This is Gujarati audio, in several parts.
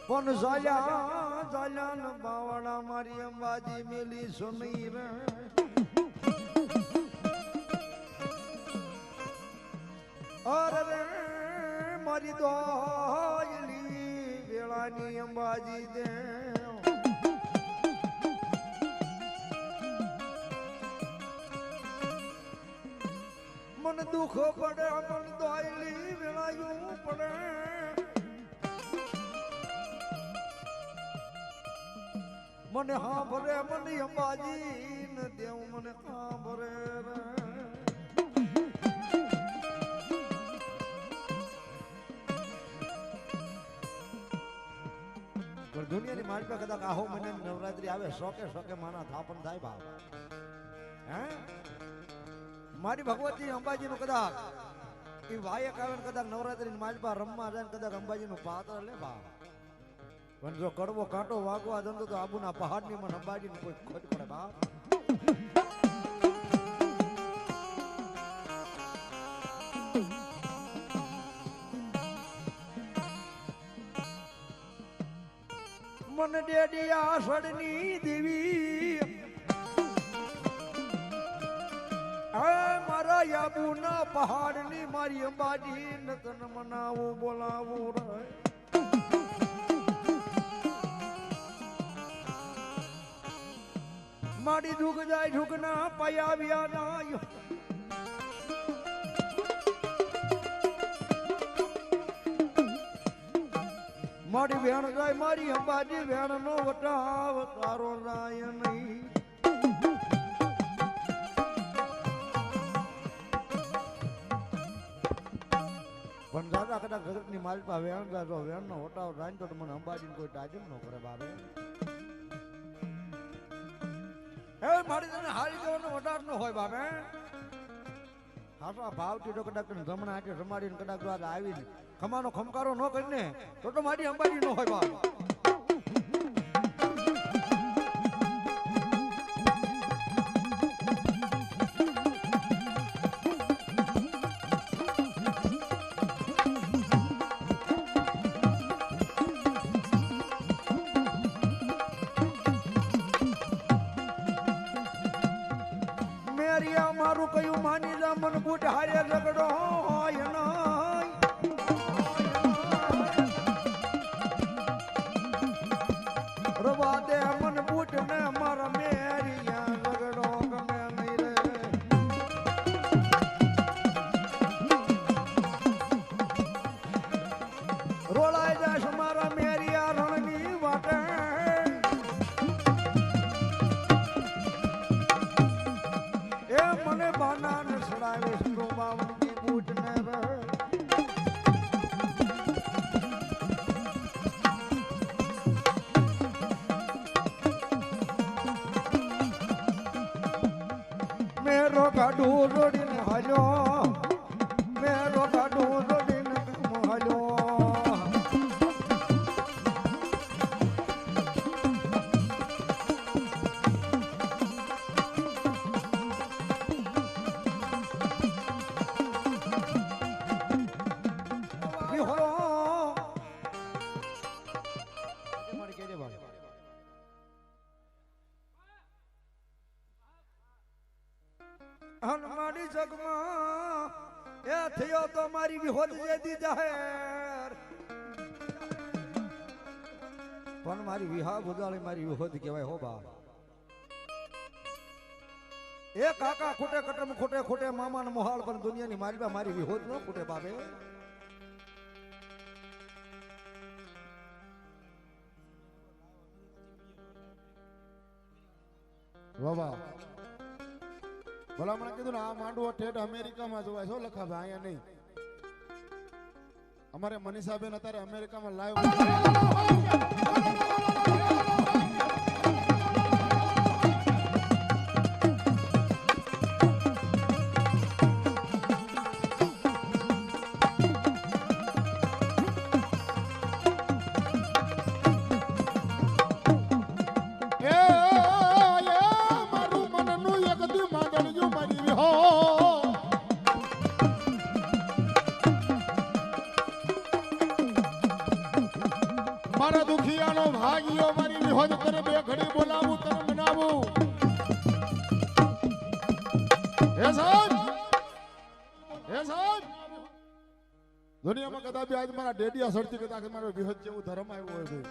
પણ ઝાલ્યા ઝાલ્યા ન બાવડા મારી અંબાજી મેલી સુની રે અરે રે મારી દોયલી વેળાની અંબાજી દે મન દુઃખ પડે મન દોયલી વેળાયું પડે મને હા ભરે મને અંબાજી ને દેવ મને હા ભરે રે દુનિયાની મારી પાસે કદાચ આહો મને નવરાત્રી આવે શોકે શોકે માના થાપણ થાય ભાવ હે મારી ભગવતી અંબાજી નું કદાચ એ વાયક આવે કદાચ નવરાત્રી મારી પાસે રમવા જાય કદાચ અંબાજી નું પાત્ર લે ભાવ પણ જો કડવો કાંટો વાગવા જતો તો આબુના પહાડની મને અંબાજી કોઈ ખોટ પડે બાપ મન ડેડિયા સડની દેવી મારા આબુના પહાડની મારી અંબાજી નતન મનાવું બોલાવું રે મારી ઢુક જાય ઢુકના પાયાવ્યા ના મારી વેણ જાય મારી અંબાજી વેણ નો વટાવ તારો રાય નહીં પણ દાદા કદાચ જગત ની માલપા વેણ જાય વેણ નો વટાવ રાય તો મને અંબાજી કોઈ તાજમ ન કરે બાબે એ મારી તને હારી જવાનો વટાર નો હોય બાબે હાસા ભાવથી તો કદાચ જમણા હાથે રમાડીને કદાચ આવીને ખમાનો ખમકારો ન કરીને તો મારી અંબાજી નો હોય બાપ મેરિયા મારું કયું માની જા મન બુટ હારે ઝઘડો હોય નહીં રવા દે મન બુટ ને મારા મેરિયા ઝઘડો ગમે નહીં રે રોળાઈ જાશ મારા મેરિયા રણની વાટે એ મને બાના ને સડાવે સ્ત્રોબાવની બુટ ને રે મેરો ગાડું રોડીને હાલ્યો મેરો ગાડું રોડીને હાલ્યો મારી જગમાં એ થયો તો મારી વિહોદ જેદી જાહેર પણ મારી વિહા બુદાળી મારી વિહોદ કહેવાય હો બા એ કાકા ખૂટે કટમ ખૂટે ખૂટે મામા ને મોહાળ પણ દુનિયાની મારી બા મારી વિહોદ ન ખૂટે બાબે બાબા ભલા મને કીધું ને આ માંડવો ઠેઠ અમેરિકામાં જોવાય છો લખા ભાઈ અહીંયા નહીં અમારે મનીષાબેન અત્યારે અમેરિકામાં લાઈવ મારા દુખિયાનો ભાગ્યો મારી વિહોદ તને બે ઘડી બોલાવું તને મનાવું હે સાહેબ દુનિયામાં કદાચ આજ મારા ડેડિયા સરથી કદાચ મારો વિહોદ જેવું ધર્મ આવ્યો હોય ભાઈ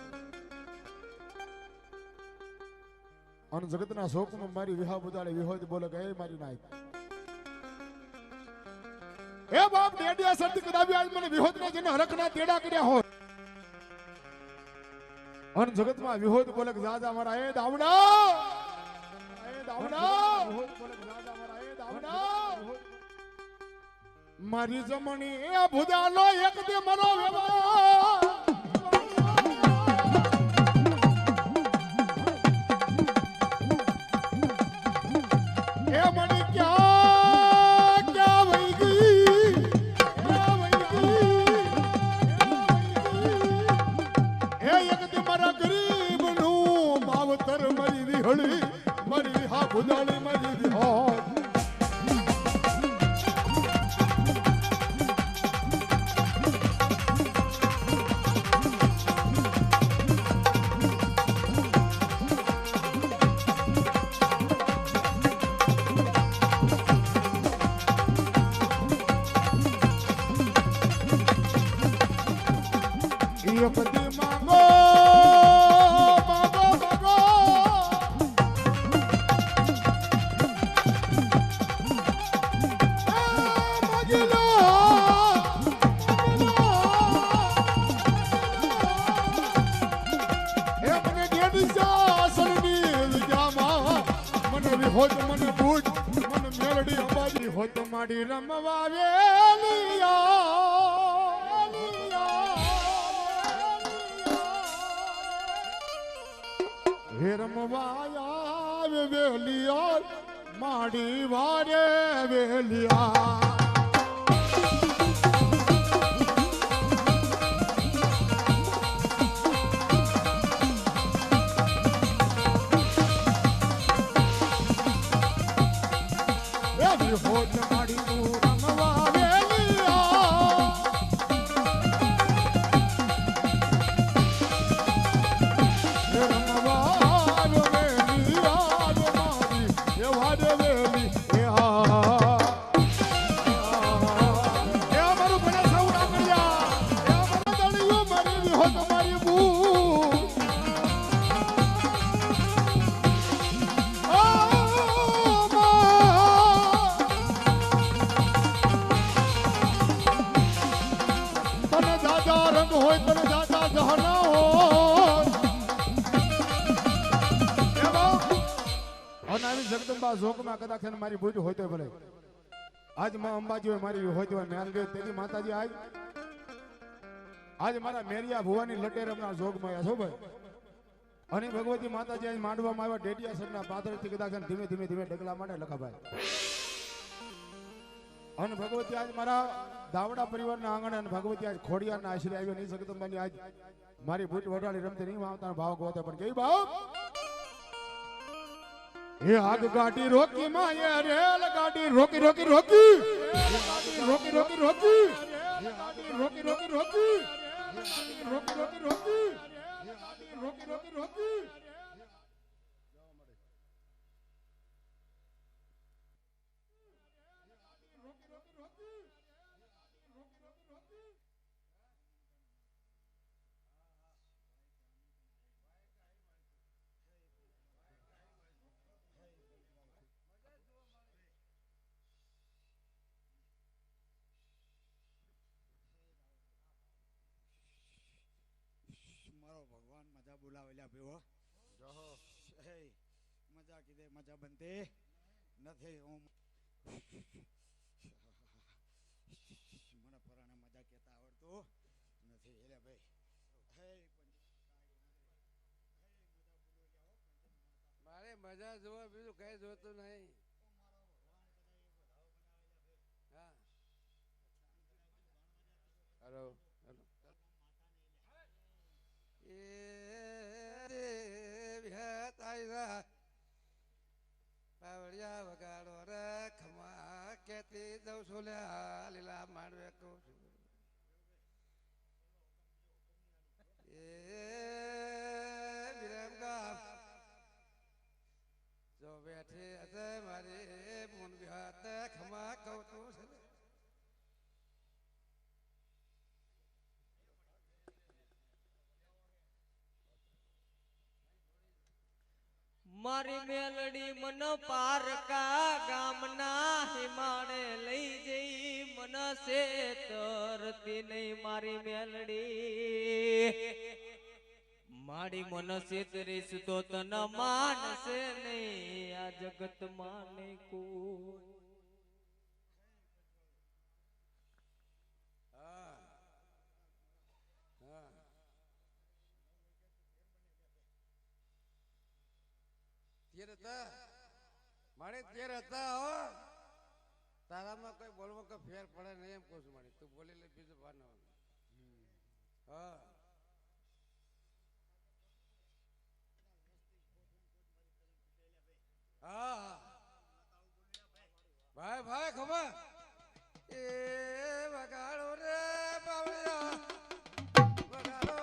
અને જગતના શોકમાં મારી વિહા બુદાડે વિહોદ બોલે કે મારી નાય એ બાપ ડેડિયા સરથી કદાચ આજ મને વિહોદના જેને હરખના તેડા કર્યા હોય અને જગતમાં વિહોદ બોલે કે દાદા મારા એ દાવડા વિહોદ બોલે કે દાદા મારા એ દાવડા મારી જમણી એ ભુજાનો એક દે મરો વેવા એ મણી ક્યાં ક્યાં વઈ ગઈ એ એક દે મારા ગરીબનું માવતર મારી વિહળી મારી હા ભુજાની મારી વિહોડ પતિ માંગો માંગો માંગો માગીલો એ મને દેડી સાસરની જામા મને વિહોત મને બૂટ મને મેલડી અંબાજી હોત માડી રમવા વેલિયા રમવાયા વેલિયા માડી વારે વેલિયા હોત માડી તું રમવા વેલિયા જગદંબા ઝોકમાં કદાચ મારી ભૂજ હોય તો ભલે આજ માં અંબાજી હોય મારી હોય તો મેલ ગઈ તેની માતાજી આજ મારા મેરિયા ભુવાની લટેર હમણાં ઝોકમાં છો ભાઈ અને ભગવતી માતાજી આજ માંડવામાં આવ્યા ડેડિયા સરના પાદરથી કદાચ ધીમે ધીમે ધીમે ડગલા માટે લખાભાઈ અને ભગવતી આજ મારા દાવડા પરિવારના આંગણે અને ભગવતી આજ ખોડિયારના આશરે આવ્યો નહીં જગદંબાની આજ મારી ભૂજ વટાળી રમતી નહીં આવતા ભાવ ગોતે પણ કેવી ભાવ એ આગ ગાડી રોકી માય રેલ ગાડી રોકી રોકી રોકી રોકી રોકી રોકી રોકી રોકી રોકી રોકી રોકી રોકી રોકી રોકી રોકી ભગવાન મજા બોલાવેલા ભેવો મજા કીધે મજા બનતી નથી હું મને પરાણે મજા કહેતા આવડતું નથી એટલે ભાઈ મારે મજા જોવા બીજું કઈ જોતું નહીં હા હેલો હેલો પાવડિયા વગાડો રે ખમા કેતી દઉં છું લીલા માંડવે કહું છું એ વિરમગામ જો બેઠી હશે મારી મૂન વિહાત ખમા કહું તું છે ને. મારી મેલડી મન પારકા ગામના હિમાણે લઈ જઈ મન સે તરતી નહીં મારી મેલડી મારી મન સેતરીશ તો તન માનશે નહીં આ જગત માને કોઈ હા હા તેર હતા મારે તેર હતા હો તારામાં કોઈ બોલવા કોઈ ફેર પડે નહીં એમ કહું છું મારી તું બોલી લે બીજું બાર ના હા હા ભાઈ ભાઈ ખબર એ વગાડો રે બાવળિયા વગાડો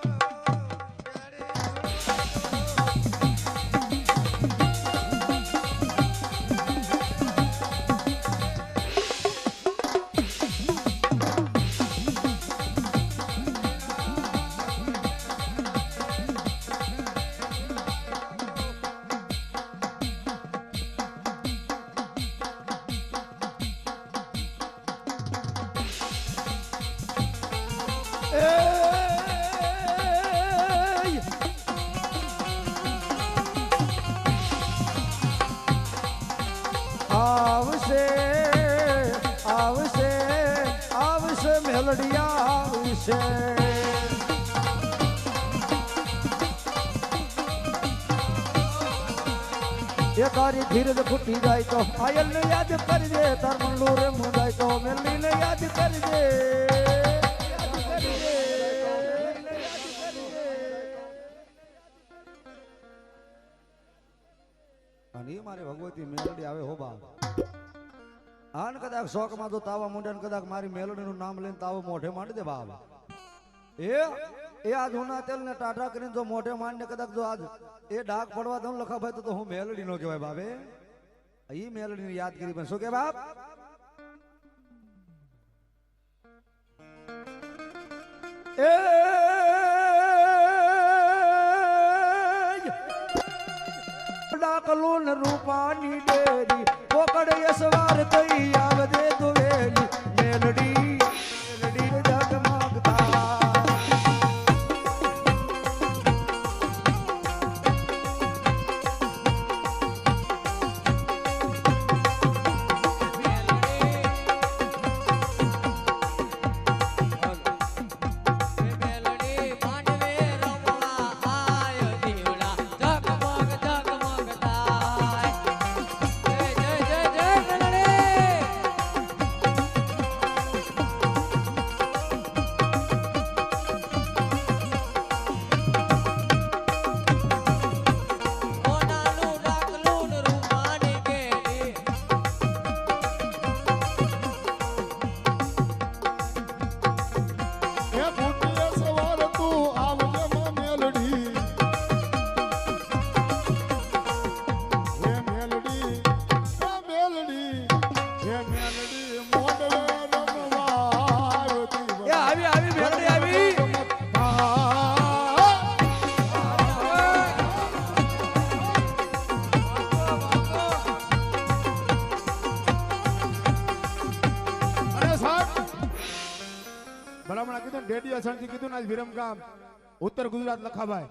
આવશે આવશે આવશે મેલડિયા આવશે એ તારી ધીરજ ફૂટી જાય તો આયલ ને યાદ કરજે તાર મનલું રે મુંજાય તો મેલડી ને યાદ કરજે અને એ મારી ભગવતી મેલડી આવે હો બા આન કદાચ શોખમાં તો તાવા મુંડન કદાચ મારી મેલડીનું નામ લઈને તાવો મોઢે માંડી દે બાપ એ આજ હુના તેલ ને ટાટા કરીને જો મોઢે માંડીને કદાચ જો આજ એ ડાક પડવા દઉં લખાભાઈ તો હું મેલડી નો કહેવાય બાપે એ મેલડી ની યાદગીરી પણ શું કે બાપ એ ડાકલું ને રૂપાની ડેરી પોકડ યસવાર કઈ આવદે દુવેલી મેલડી મેલડી જગમગતા વિરમગામ ઉત્તર ગુજરાત લખાભાઈ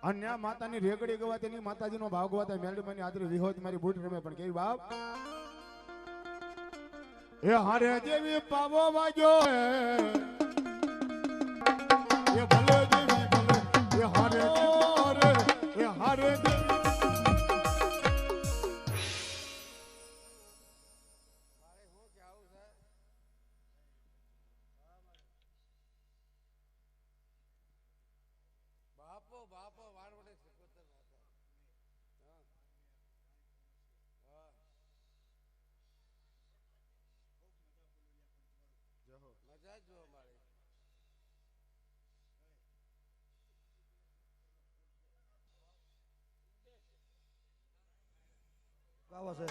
અન્ય માતાની રેગડી ગવા તેની માતાજીનો ભાવ ગવાતા મેલડીમાંની આદરી વિહોત મારી બૂટ રમે પણ કેવી બાપ એ હારે જેવી પાવો વાગ્યો એ ભલે જેવી ભલે એ હારે રે એ હારે બાપો વાળવડે સિકોતર હતા મજા જ જોવા મળે આવો છે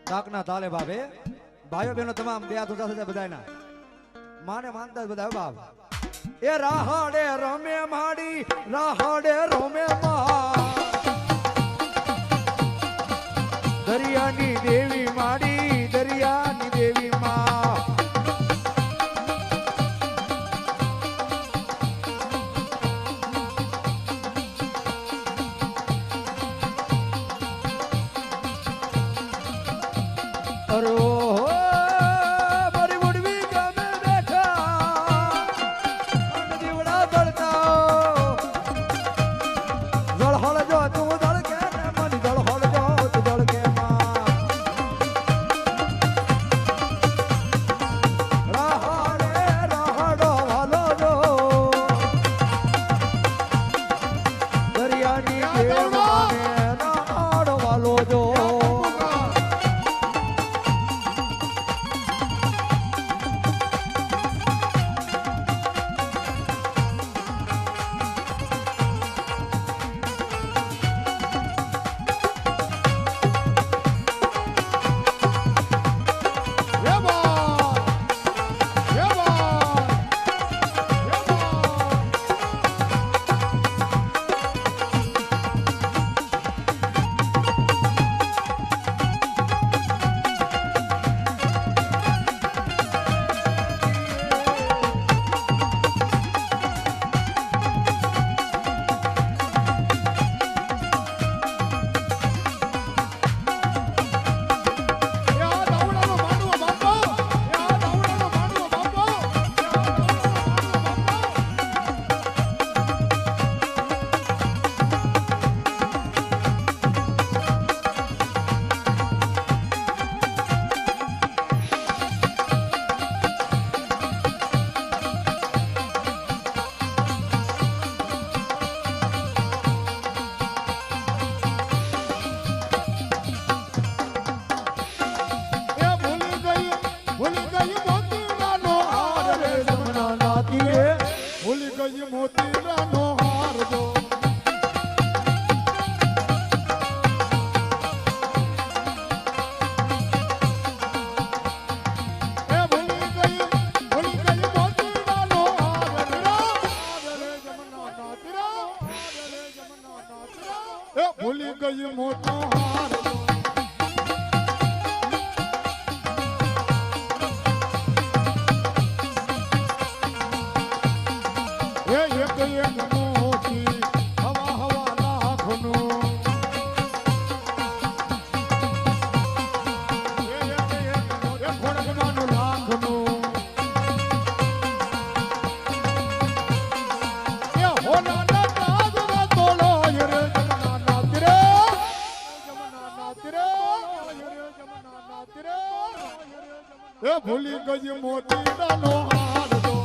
તાકના તાલે બાપ હે ભાઈઓ બહેનો તમામ બે હાથ ઊંચા થતા બધાયના માને માનતા જ બધા હો બાપ એ રાહડે રમે માડી રાહડે રમે મા દરિયાની દેવી માડી દરિયાની દેવી માં અરે ઓહો મારી મુડવી ગામે બેઠા અને દીવડા બળતા જળહળ જો તું ધડકે ને મન જળહળ જો તું ધડકે માં રાહડે રાહડો વાલો જો દરિયાની દેવ માને રાહડો વાલો જો ભૂલી ગઈ મોટો હાર એક એક મોતી હવા હવા લાખનું એક ખોડકમાંનું લાખનું એ હોનાના તાજના તોલો રે જમનાના તીરે જમનાના તીરે જમનાના તીરે એ ભૂલી ગઈ મોતી નો હાર દો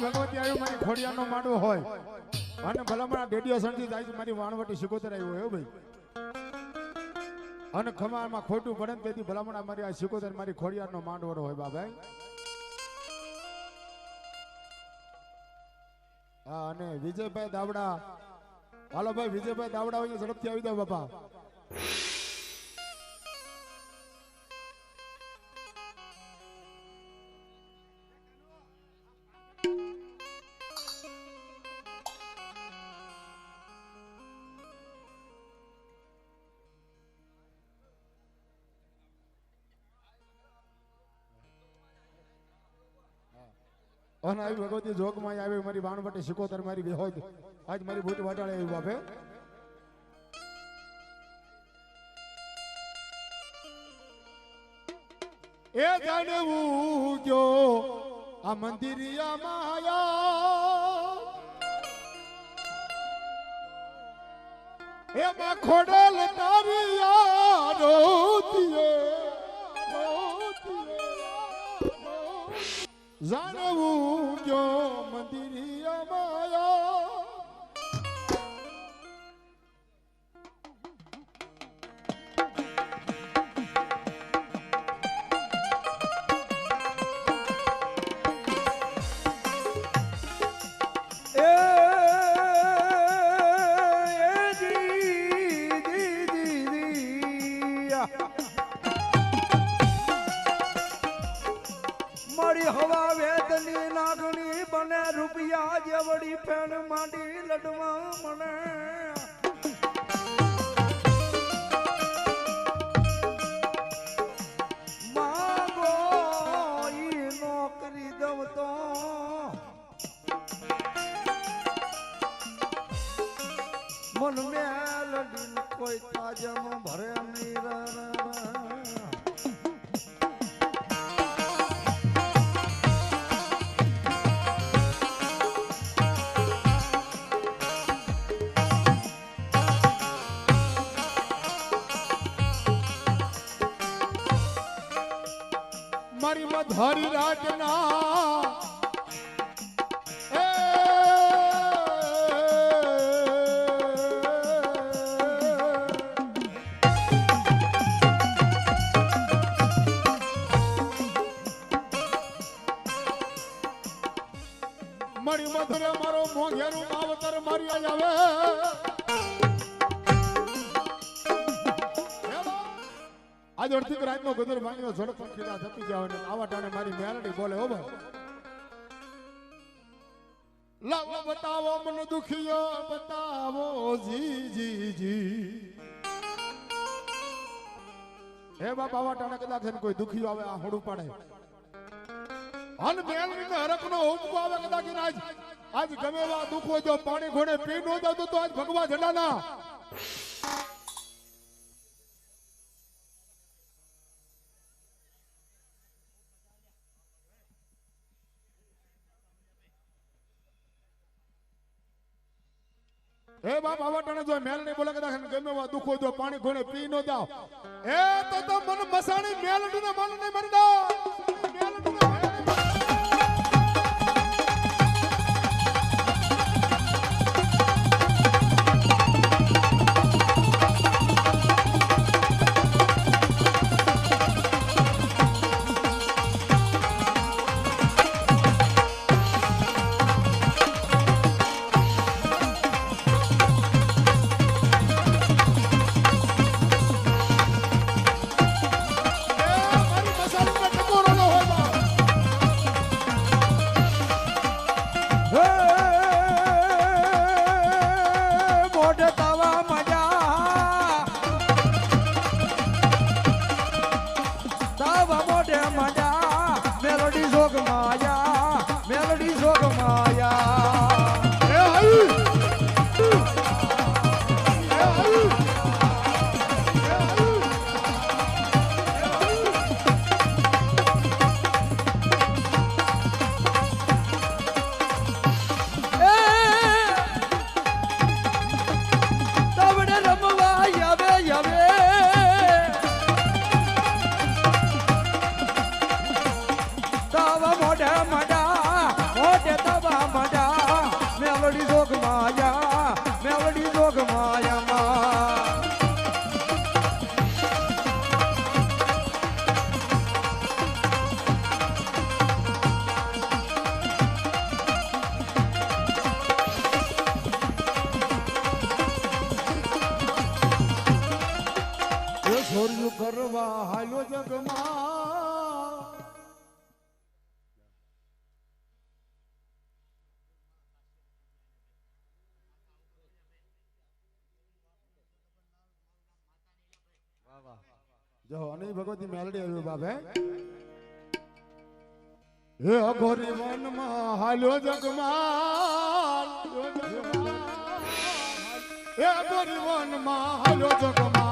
ભગવતી આવ્યું મારી ખોડિયાનો માંડવો હોય અને ભલામણ ડેડિયા સણથી જાય મારી વાણવટી સિકોતર આવ્યું હોય ભાઈ અને ખમારમાં ખોટું પડે ને તેથી ભલામણ મારી આ સિકોતર મારી ખોડિયાનો માંડવો હોય બાભાઈ હા અને વિજયભાઈ દાવડા હાલો ભાઈ વિજયભાઈ દાવડા હોય ઝડપથી આવી દો બાપા અને આવી ભગવતી જોગમાં આવી મારી બાણવટી સિકોતર મારી હોય આજ મારી બૂટ વાટાડે આવી બાપે એ જાણવું જો આ મંદિરિયા માયા એમાં ખોડેલ તારી યાદોતીએ જાણવું જો મંદિરિયા માયા મારી હવા વેદની નાગણી બને રૂપિયા જેવડી ફેણ માંડી લડવા મને માંગો ઈ નોકરી દઉં તો મન મેલડી કોઈ તાજમ ભરે નહીં મારી મધારી રાજના મારી મધરે મારો મોંઘેરું માવતર મારી આવે આજ અડધી રાતનો ગદર ભાંગ્યો ઝડપ પંખીના થતી જાવ ને આવા ટાણે મારી મેલડી બોલે હો ભાઈ લાવો બતાવો મને દુખિયો બતાવો જી જી જી હે બાપ આવા ટાણે કદાચ કોઈ દુખિયો આવે આ હોડું પાડે અન મેલડી ને હરક નો હુમકો આવે કદાચ આજ ગમે એવા દુખો જો પાણી ઘોડે પી નો જાવ તો આજ ભગવા ઝંડાના એ બાપ આવા ટાણે જો મેલ નહીં બોલે કદાચ ગમે એવા દુખો જો પાણી ઘોડે પી નો જાવ એ તો મન મસાણી મેલડી ને મન નહીં મરી દો મેલડી ને છોર્યું કરવા હાલો જગમાં જો અનિલ ભગવતી મેલડી આવ્યું બાપે હે અઘોરી વનમાં હાલો જગમાં હે અઘોરી વનમાં હાલો જગમાં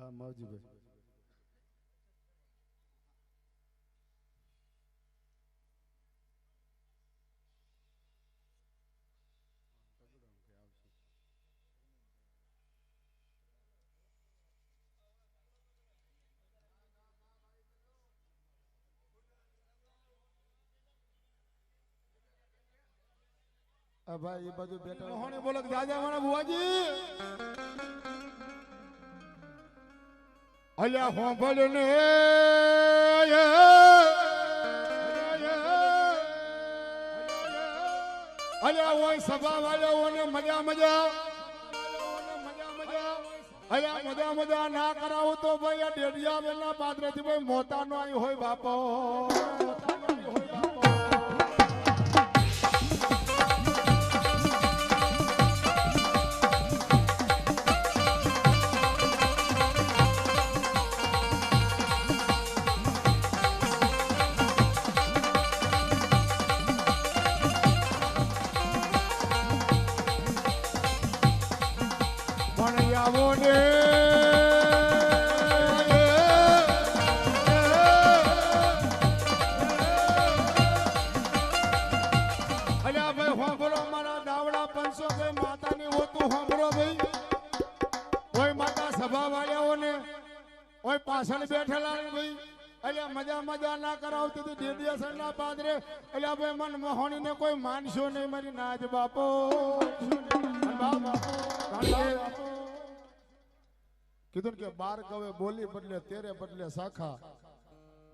હા માવજીભાઈ ભાઈ એ બાજુ બેઠા મોહણી બોલો દાદા મારા બુવાજી અલ્યા હોંભળ ને અલ્યા ઓય સભા વાળાઓને મજા મજા અલ્યા મજા મજા ના કરાવો તો ભાઈ આ ડેડિયા વેલના પાદરેથી ભાઈ મોતા નો આવી હોય બાપો પાછળ બેઠેલા ભાઈ અલ્યા મજા મજા ના કરાવતી હતી ડેડિયા ના પાદરે અલ્યા ભાઈ મન મોહણી ને કોઈ માનશો નહીં મારી નાજ બાપો કીધું કે બાર ગવે બોલી બદલે તેરે બદલે શાખા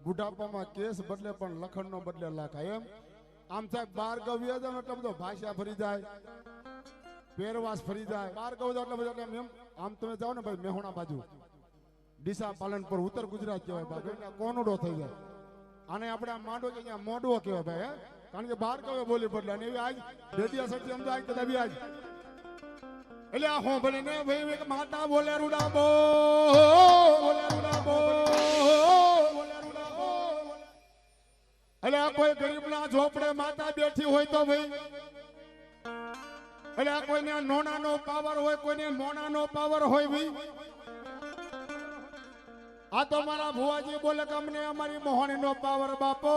બુઢાપામાં કેસ બદલે પણ લખણ નો બદલે લાખા એમ આમ સાહેબ બાર ગવ એટલે બધો ભાષા ફરી જાય પેરવાસ ફરી જાય બાર ગવ એટલે બધો એમ આમ તમે જાઓ ને ભાઈ મેહોણા બાજુ ડીસા પાલનપુર ઉત્તર ગુજરાત કહેવાય બાબા કોનડો થઈ જાય આને આપણે માંડો કે મોઢવો કહેવાય ભાઈ કારણ કે બાર કવે બોલી બદલે અને એવી આજ ડેડિયા સચ્ચી સમજાય કે દબી આજ એટલે આ હું ભલે ને ભાઈ એક માતા બોલે રૂડા બો બોલે રૂડા બો એટલે આ કોઈ ગરીબના ઝોપડે માતા બેઠી હોય તો ભાઈ એટલે આ કોઈને નોનાનો પાવર હોય કોઈને મોનાનો પાવર હોય ભાઈ આ તો મારા ભુવાજી બોલે કે અમને અમારી મોહણી નો પાવર બાપો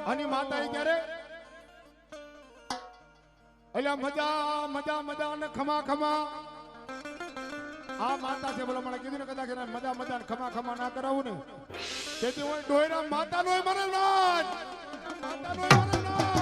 અને માતા ક્યારે એટલે મજા મજા મજા ને ખમા ખમા આ માતા છે બોલો મને કીધું ને કદાચ મજા મજા ને ખમા ખમા ના કરાવું ને તેથી હું ડોયરા માતા નો મને નાજ માતા નો મને નાજ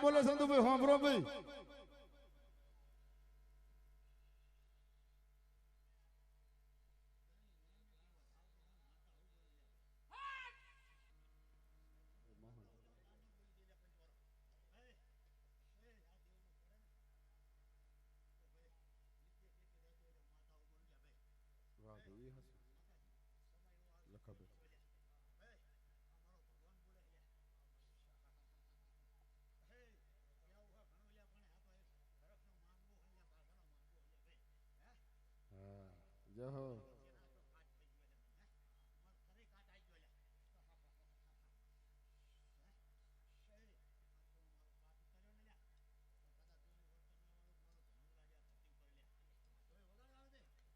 બોલો સંતુભાઈ હોંભરો ભાઈ જહો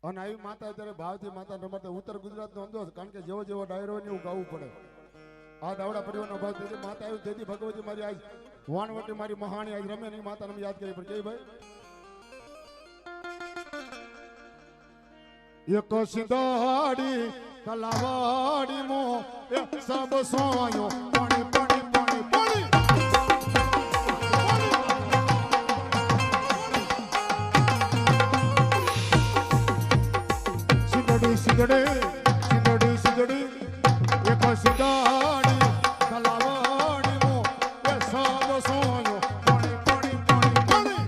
અને આવી માતા અત્યારે ભાવથી માતા રમત ઉત્તર ગુજરાત નો અંદો કારણ કે જેવો જેવો ડાયરો ને એવું ગાવું પડે આ દાવડા પરિવારનો ભાવ તેથી માતા આવી તેથી ભગવતી મારી આજ વાણવટી મારી મહાણી આજ રમે ની માતાને યાદ કરી પણ કેવી ભાઈ એક સિંધાડી તલાવાડી મો સબ સોયો પાણી પાણી પાણી પાણી સિંધડી સિંધડી સિંધડી સિંધડી એક સિદાડી કલાવડી મો એ સબ સોયો પાણી પાણી પાણી પાણી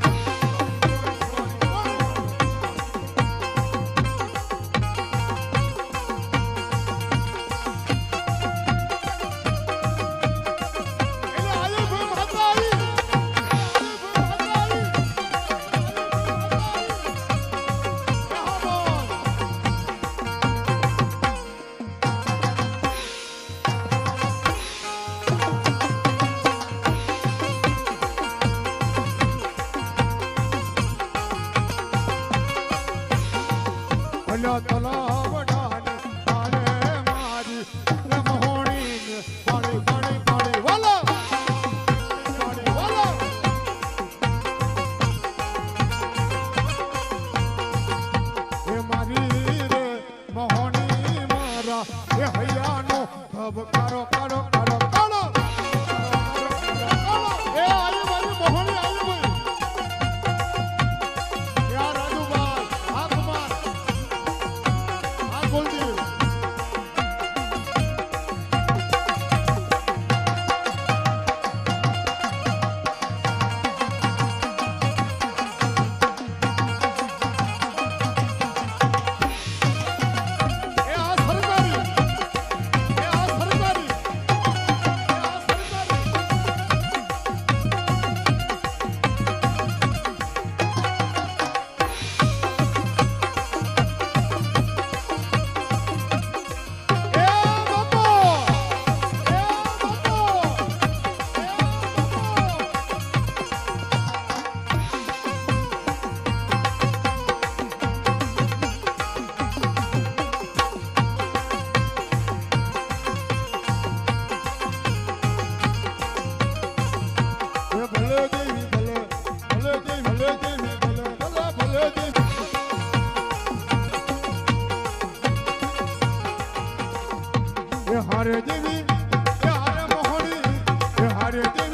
તલાવડાની તારે મારી રમહોણી પાણી પાણી પાણી વાલા પાણી વાલા એ મારી રે મોહણી મારા એ હૈયાનો ધબ કરો કરો કરો કરો એ આયુ મારી મોહણી આયુ ભાઈ યા રાજુભાઈ આ કુમાર Kuldip. હારે દેવી હારે મોહણી હારે